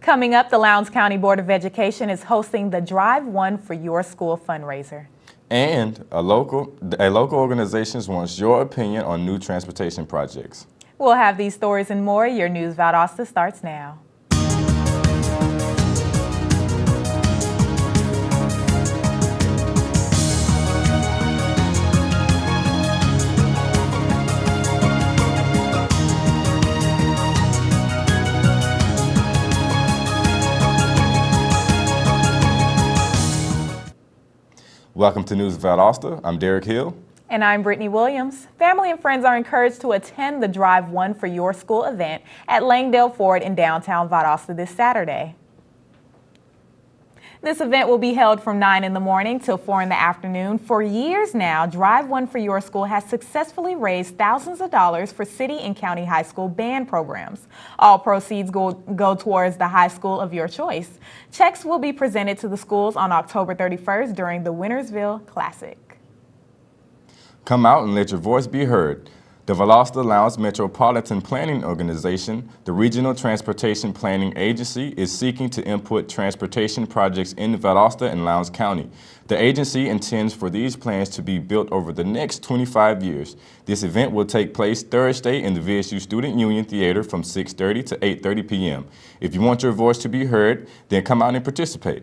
Coming up, the Lowndes County Board of Education is hosting the Drive One for Your School fundraiser. And a local organization wants your opinion on new transportation projects. We'll have these stories and more. Your News Valdosta starts now. Welcome to News Valdosta. I'm Derek Hill. And I'm Brittany Williams. Family and friends are encouraged to attend the Drive One for Your School event at Langdale Ford in downtown Valdosta this Saturday. This event will be held from 9 in the morning till 4 in the afternoon. For years now, Drive One for Your School has successfully raised thousands of dollars for city and county high school band programs. All proceeds go towards the high school of your choice. Checks will be presented to the schools on October 31st during the Wintersville Classic. Come out and let your voice be heard. The Valdosta Lowndes Metropolitan Planning Organization, the regional transportation planning agency, is seeking to input transportation projects in Valdosta and Lowndes County. The agency intends for these plans to be built over the next 25 years. This event will take place Thursday in the VSU Student Union Theater from 6:30 to 8:30 p.m. If you want your voice to be heard, then come out and participate.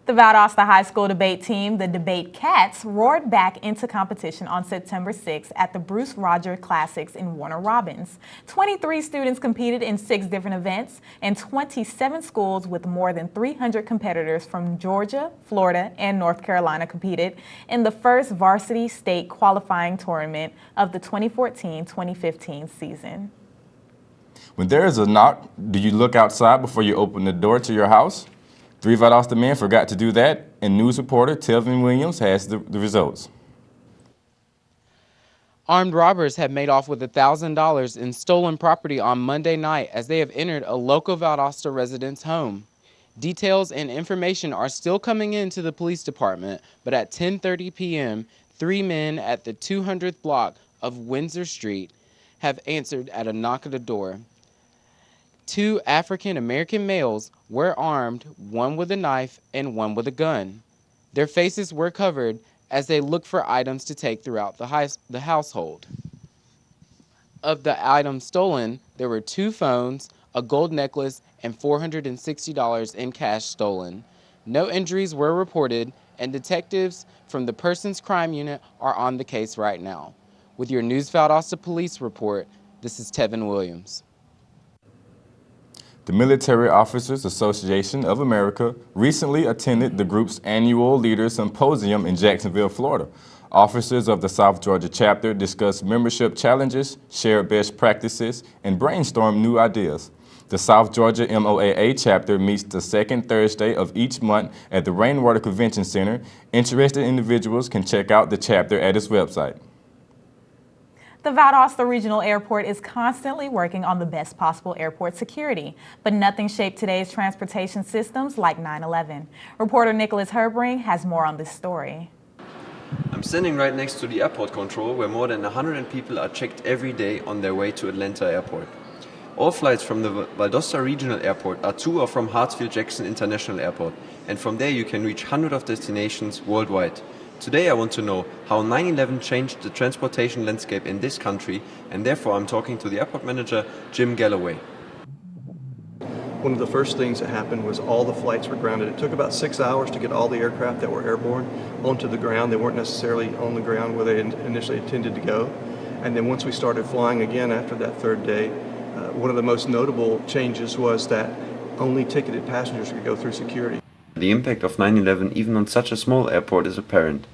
The Valdosta High School debate team, the Debate Cats, roared back into competition on September 6th at the Bruce Rogers Classics in Warner Robins. 23 students competed in 6 different events, and 27 schools with more than 300 competitors from Georgia, Florida, and North Carolina competed in the first varsity state qualifying tournament of the 2014-2015 season. When there is a knock, do you look outside before you open the door to your house? 3 Valdosta men forgot to do that, and news reporter Telvin Williams has the results. Armed robbers have made off with $1,000 in stolen property on Monday night as they have entered a local Valdosta resident's home. Details and information are still coming into the police department, but at 10:30 p.m., 3 men at the 200th block of Windsor Street have answered at a knock at the door. 2 African-American males were armed, one with a knife and one with a gun. Their faces were covered as they looked for items to take throughout the household. Of the items stolen, there were 2 phones, a gold necklace, and $460 in cash stolen. No injuries were reported, and detectives from the Persons Crime Unit are on the case right now. With your News Valdosta Police Report, this is Tevin Williams. The Military Officers Association of America recently attended the group's annual Leaders Symposium in Jacksonville, Florida. Officers of the South Georgia chapter discussed membership challenges, shared best practices, and brainstormed new ideas. The South Georgia MOAA chapter meets the second Thursday of each month at the Rainwater Convention Center. Interested individuals can check out the chapter at its website. The Valdosta Regional Airport is constantly working on the best possible airport security, but nothing shaped today's transportation systems like 9/11. Reporter Nicholas Herbring has more on this story. I'm standing right next to the airport control where more than 100 people are checked every day on their way to Atlanta Airport. All flights from the Valdosta Regional Airport are to or from Hartsfield-Jackson International Airport, and from there you can reach hundreds of destinations worldwide. Today I want to know how 9/11 changed the transportation landscape in this country, and therefore I'm talking to the airport manager, Jim Galloway. One of the first things that happened was all the flights were grounded. It took about 6 hours to get all the aircraft that were airborne onto the ground. They weren't necessarily on the ground where they initially intended to go. And then once we started flying again after that 3rd day, one of the most notable changes was that only ticketed passengers could go through security. The impact of 9/11 even on such a small airport is apparent.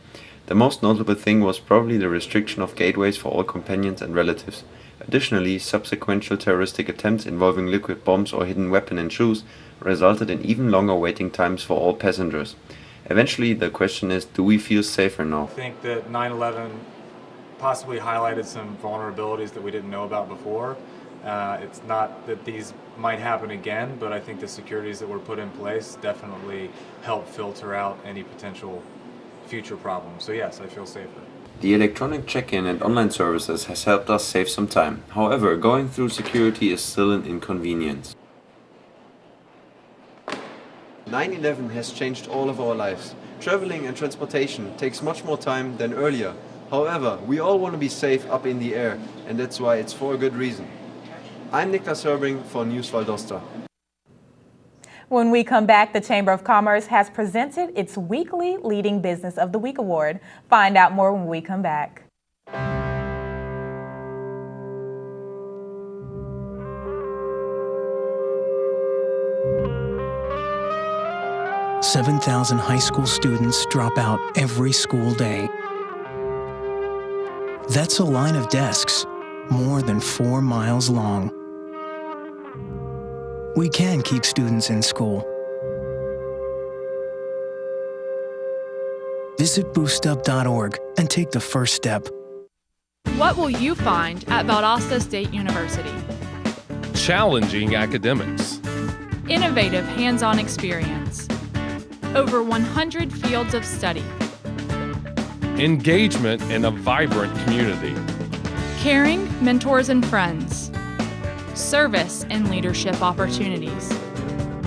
The most notable thing was probably the restriction of gateways for all companions and relatives. Additionally, subsequent terroristic attempts involving liquid bombs or hidden weapon in shoes resulted in even longer waiting times for all passengers. Eventually, the question is, do we feel safer now? I think that 9/11 possibly highlighted some vulnerabilities that we didn't know about before. It's not that these might happen again, but I think the securities that were put in place definitely help filter out any potential future problems. So yes, I feel safer. The electronic check-in and online services has helped us save some time. However, going through security is still an inconvenience. 9/11 has changed all of our lives. Traveling and transportation takes much more time than earlier. However, we all want to be safe up in the air, and that's why it's for a good reason. I'm Niklas Herbring for News Valdosta. When we come back, the Chamber of Commerce has presented its weekly Leading Business of the Week award. Find out more when we come back. 7,000 high school students drop out every school day. That's a line of desks more than 4 miles long. We can keep students in school. Visit boostup.org and take the first step. What will you find at Valdosta State University? Challenging academics. Innovative hands-on experience. Over 100 fields of study. Engagement in a vibrant community. Caring mentors and friends. Service and leadership opportunities.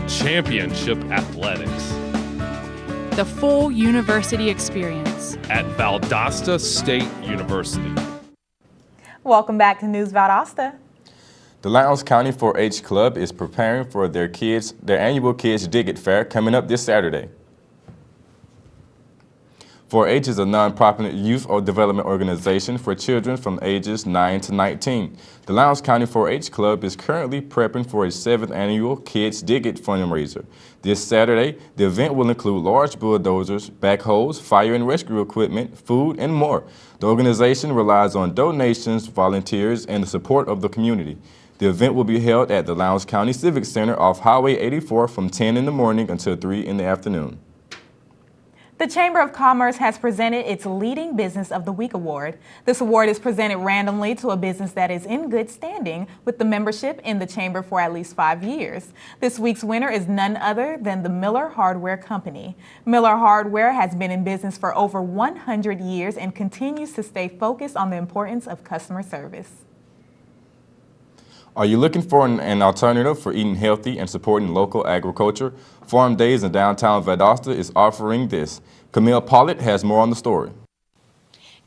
Championship athletics. The full university experience. At Valdosta State University. Welcome back to News Valdosta. The Lowndes County 4-H Club is preparing for their annual Kids Dig It Fair coming up this Saturday. 4-H is a nonprofit youth development organization for children from ages 9 to 19. The Lowndes County 4-H Club is currently prepping for its 7th annual Kids Dig It fundraiser. This Saturday, the event will include large bulldozers, backhoes, fire and rescue equipment, food, and more. The organization relies on donations, volunteers, and the support of the community. The event will be held at the Lowndes County Civic Center off Highway 84 from 10 in the morning until 3 in the afternoon. The Chamber of Commerce has presented its Leading Business of the Week award. This award is presented randomly to a business that is in good standing with the membership in the Chamber for at least 5 years. This week's winner is none other than the Miller Hardware Company. Miller Hardware has been in business for over 100 years and continues to stay focused on the importance of customer service. Are you looking for an alternative for eating healthy and supporting local agriculture? Farm Days in downtown Valdosta is offering this. Camille Pollitt has more on the story.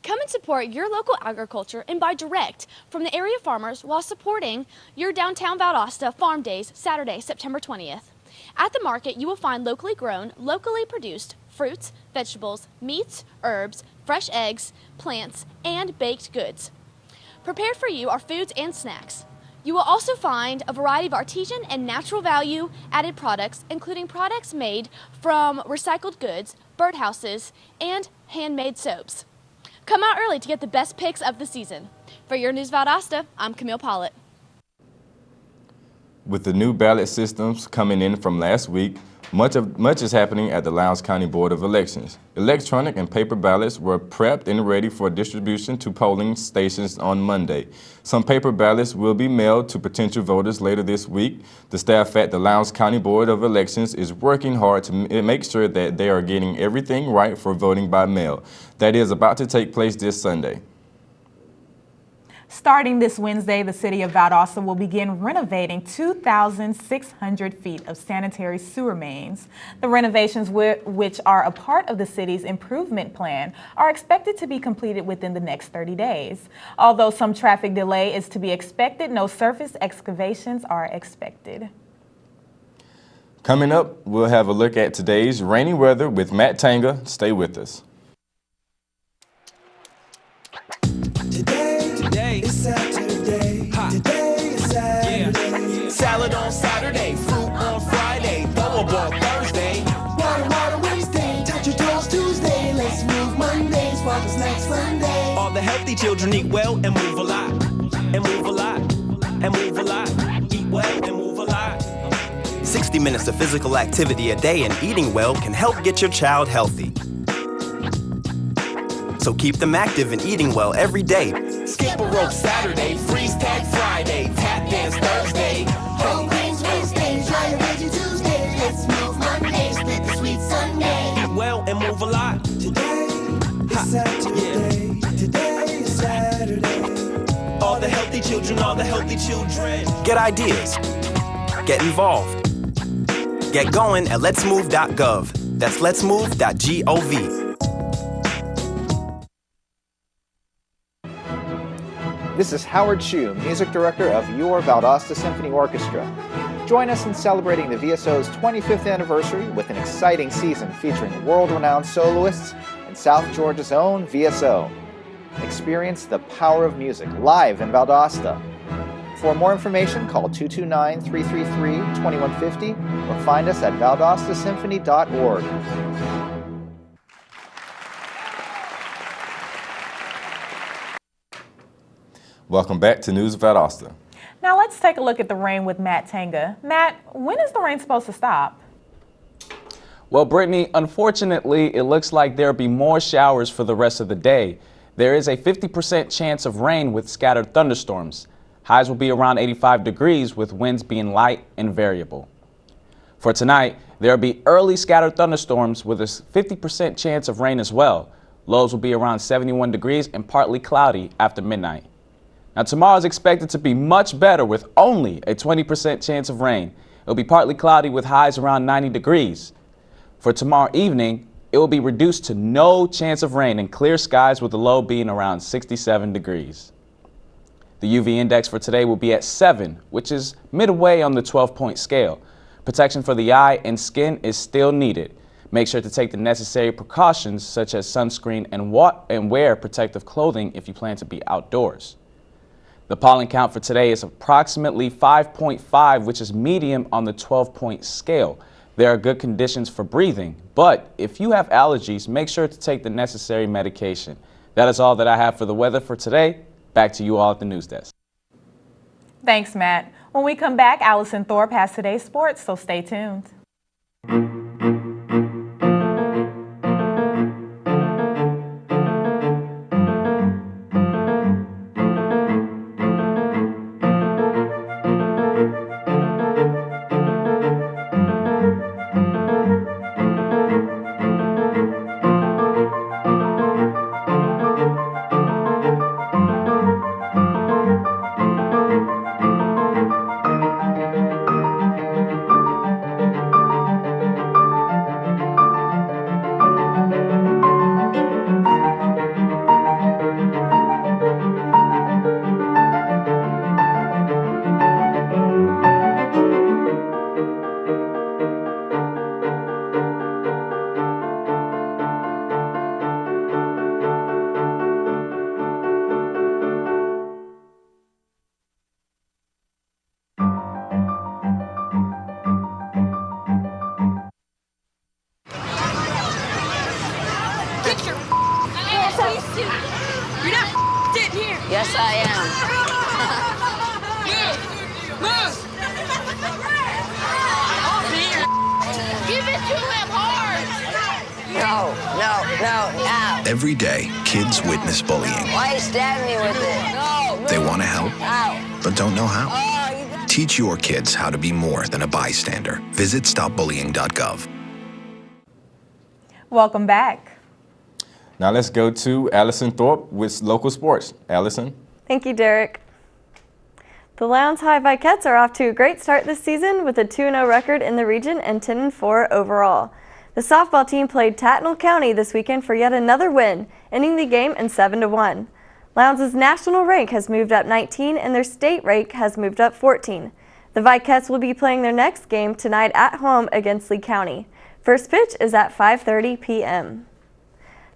Come and support your local agriculture and buy direct from the area farmers while supporting your downtown Valdosta Farm Days Saturday, September 20th. At the market, you will find locally grown, locally produced fruits, vegetables, meats, herbs, fresh eggs, plants, and baked goods. Prepared for you are foods and snacks. You will also find a variety of artisan and natural value added products, including products made from recycled goods, birdhouses, and handmade soaps. Come out early to get the best picks of the season. For your News Valdosta, I'm Camille Pollitt. With the new ballot systems coming in from last week, much is happening at the Lowndes County Board of Elections. Electronic and paper ballots were prepped and ready for distribution to polling stations on Monday. Some paper ballots will be mailed to potential voters later this week. The staff at the Lowndes County Board of Elections is working hard to make sure that they are getting everything right for voting by mail. That is about to take place this Sunday. Starting this Wednesday, the City of Valdosta will begin renovating 2,600 feet of sanitary sewer mains. The renovations, which are a part of the city's improvement plan, are expected to be completed within the next 30 days. Although some traffic delay is to be expected, no surface excavations are expected. Coming up, we'll have a look at today's rainy weather with Matt Tanga. Stay with us. Today is Saturday. Today is Saturday. Yeah. Salad on Saturday, fruit on Friday, throw a ball Thursday. Water Wednesday, touch your toes Tuesday. Let's move Monday, sparkles next Sunday. All the healthy children eat well and move a lot. And move a lot. And move a lot. Eat well and move a lot. 60 minutes of physical activity a day and eating well can help get your child healthy. So keep them active and eating well every day. Skip a rope Saturday, freeze tag Friday, tap dance Thursday. Whole grains Wednesday, try a veggie Tuesday. Let's move Monday, split the sweet Sunday. Eat well and move a lot. Today is Saturday. Yeah. Today is Saturday. All the healthy children, all the healthy children. Get ideas. Get involved. Get going at letsmove.gov. That's letsmove.gov. This is Howard Chu, Music Director of your Valdosta Symphony Orchestra. Join us in celebrating the VSO's 25th anniversary with an exciting season featuring world-renowned soloists and South Georgia's own VSO. Experience the power of music live in Valdosta. For more information, call 229-333-2150 or find us at valdostasymphony.org. Welcome back to News Valdosta. Now let's take a look at the rain with Matt Tanga. Matt, when is the rain supposed to stop? Well, Brittany, unfortunately, it looks like there'll be more showers for the rest of the day. There is a 50% chance of rain with scattered thunderstorms. Highs will be around 85 degrees with winds being light and variable. For tonight, there will be early scattered thunderstorms with a 50% chance of rain as well. Lows will be around 71 degrees and partly cloudy after midnight. Now tomorrow is expected to be much better with only a 20% chance of rain. It will be partly cloudy with highs around 90 degrees. For tomorrow evening, it will be reduced to no chance of rain and clear skies with the low being around 67 degrees. The UV index for today will be at 7, which is midway on the 12-point scale. Protection for the eye and skin is still needed. Make sure to take the necessary precautions such as sunscreen and wear protective clothing if you plan to be outdoors. The pollen count for today is approximately 5.5, which is medium on the 12-point scale. There are good conditions for breathing, but if you have allergies, make sure to take the necessary medication. That is all that I have for the weather for today. Back to you all at the news desk. Thanks, Matt. When we come back, Allison Thorpe has today's sports, so stay tuned. You're not sitting here. Yes, I am. Move. Give it to him hard. No. Every day, kids witness bullying. Why you stab me with it? No. They want to help, but don't know how. Oh, Teach your kids how to be more than a bystander. Visit stopbullying.gov. Welcome back. Now let's go to Allison Thorpe with local sports. Allison. Thank you, Derek. The Lowndes High Vikettes are off to a great start this season with a 2-0 record in the region and 10-4 overall. The softball team played Tattnall County this weekend for yet another win, ending the game in 7-1. Lowndes' national rank has moved up 19 and their state rank has moved up 14. The Vikettes will be playing their next game tonight at home against Lee County. First pitch is at 5:30 p.m.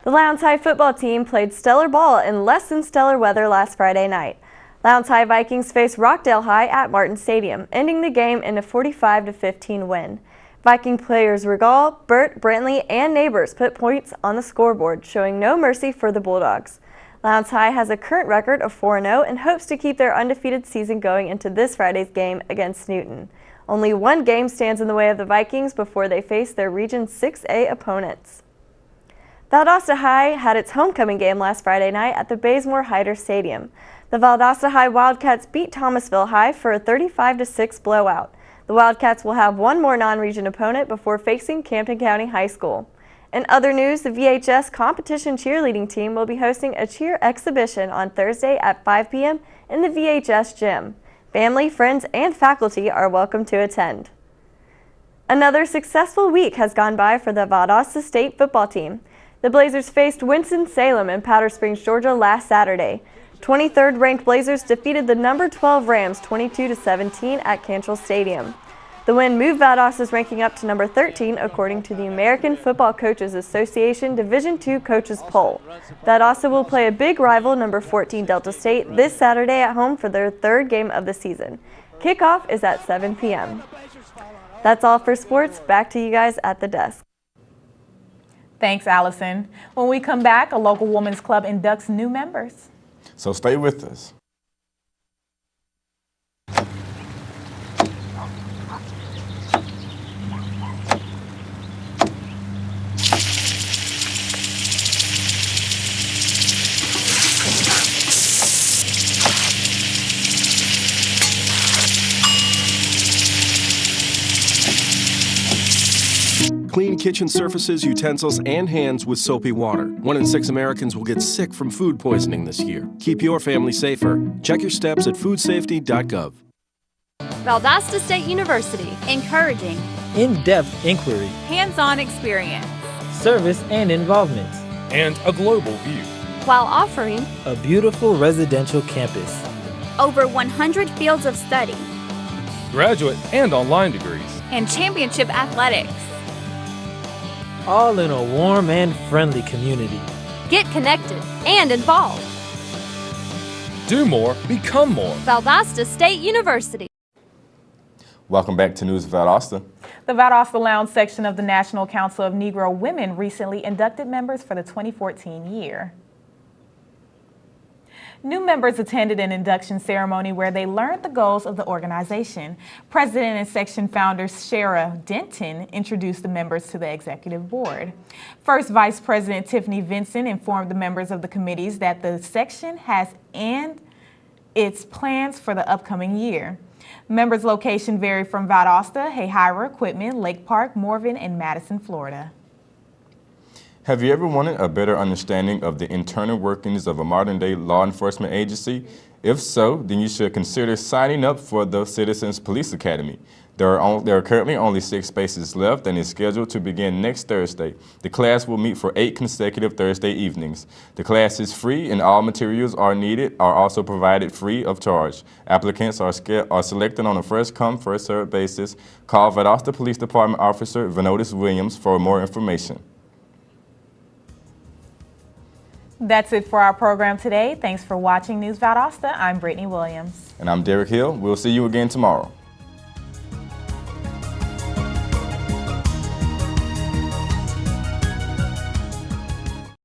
The Lowndes High football team played stellar ball in less than stellar weather last Friday night. Lowndes High Vikings faced Rockdale High at Martin Stadium, ending the game in a 45-15 win. Viking players Regal, Burt, Brantley, and Neighbors put points on the scoreboard, showing no mercy for the Bulldogs. Lowndes High has a current record of 4-0 and hopes to keep their undefeated season going into this Friday's game against Newton. Only one game stands in the way of the Vikings before they face their Region 6A opponents. Valdosta High had its homecoming game last Friday night at the Bazemore Hyder Stadium. The Valdosta High Wildcats beat Thomasville High for a 35-6 blowout. The Wildcats will have one more non-region opponent before facing Camden County High School. In other news, the VHS competition cheerleading team will be hosting a cheer exhibition on Thursday at 5 p.m. in the VHS gym. Family, friends, and faculty are welcome to attend. Another successful week has gone by for the Valdosta State football team. The Blazers faced Winston-Salem in Powder Springs, Georgia last Saturday. 23rd ranked Blazers defeated the number 12 Rams 22-17 at Cantrell Stadium. The win moved Valdosta's ranking up to number 13 according to the American Football Coaches Association Division II Coaches Poll. Valdosta will play a big rival, number 14 Delta State, this Saturday at home for their third game of the season. Kickoff is at 7 p.m. That's all for sports. Back to you guys at the desk. Thanks, Allison. When we come back, a local women's club inducts new members. So stay with us. Clean kitchen surfaces, utensils, and hands with soapy water. 1 in 6 Americans will get sick from food poisoning this year. Keep your family safer. Check your steps at foodsafety.gov. Valdosta State University. Encouraging. In-depth inquiry. Hands-on experience. Service and involvement. And a global view. While offering a beautiful residential campus. Over 100 fields of study. Graduate and online degrees. And championship athletics. All in a warm and friendly community. Get connected and involved. Do more, become more. Valdosta State University. Welcome back to News Valdosta. The Valdosta Lounge section of the National Council of Negro Women recently inducted members for the 2014 year. New members attended an induction ceremony where they learned the goals of the organization. President and section founder Shara Denton introduced the members to the executive board. First Vice President Tiffany Vincent informed the members of the committees that the section has and its plans for the upcoming year. Members' location vary from Valdosta, Hayhira, Quitman, Lake Park, Morven, and Madison, Florida. Have you ever wanted a better understanding of the internal workings of a modern-day law enforcement agency? If so, then you should consider signing up for the Citizens Police Academy. There are currently only 6 spaces left and is scheduled to begin next Thursday. The class will meet for 8 consecutive Thursday evenings. The class is free and all materials are also provided free of charge. Applicants are selected on a first-come, first-served basis. Call Valdosta Police Department Officer Venotis Williams for more information. That's it for our program today. Thanks for watching News Valdosta. I'm Brittany Williams. And I'm Derek Hill. We'll see you again tomorrow.